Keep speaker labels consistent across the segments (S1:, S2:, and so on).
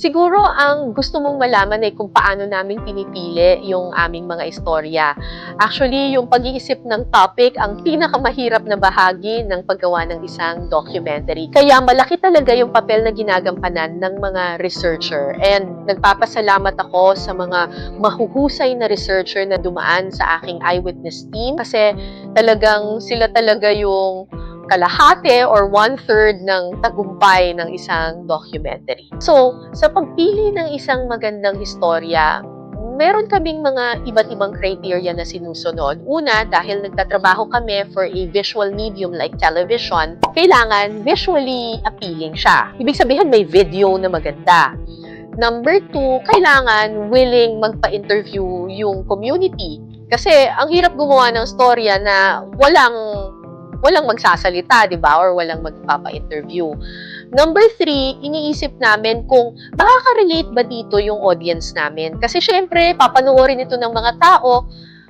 S1: Siguro ang gusto mong malaman ay kung paano namin pinipili yung aming mga istorya. Actually, yung pag-iisip ng topic ang pinakamahirap na bahagi ng paggawa ng isang documentary. Kaya malaki talaga yung papel na ginagampanan ng mga researcher. And nagpapasalamat ako sa mga mahuhusay na researcher na dumaan sa aking eyewitness team kasi talagang sila talaga yung kalahati or one-third ng tagumpay ng isang documentary. So, sa pagpili ng isang magandang istorya, meron kaming mga iba't ibang criteria na sinusunod. Una, dahil nagtatrabaho kami for a visual medium like television, kailangan visually appealing siya. Ibig sabihin, may video na maganda. Number two, kailangan willing magpa-interview yung community. Kasi ang hirap gumawa ng storya na walang magsasalita, di ba? Or walang magpapa-interview. Number three, iniisip namin kung makaka-relate ba dito yung audience namin. Kasi syempre, papanoorin ito ng mga tao,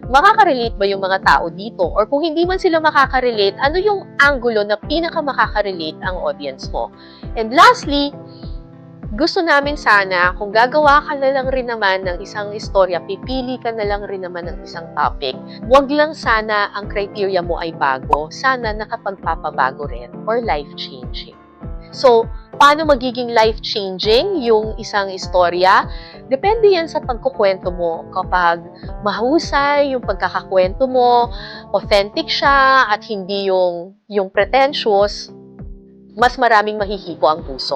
S1: makaka-relate ba yung mga tao dito? Or kung hindi man sila makaka-relate, ano yung angulo na pinaka-makaka-relate ang audience mo? And lastly, gusto namin sana, kung gagawa ka na lang rin naman ng isang istorya, pipili ka na lang rin naman ng isang topic, wag lang sana ang criteria mo ay bago, sana nakapagpapabago rin or life-changing. So, paano magiging life-changing yung isang istorya? Depende yan sa pagkukwento mo. Kapag mahusay yung pagkakakwento mo, authentic siya at hindi yung pretentious, mas maraming mahihipo ang puso.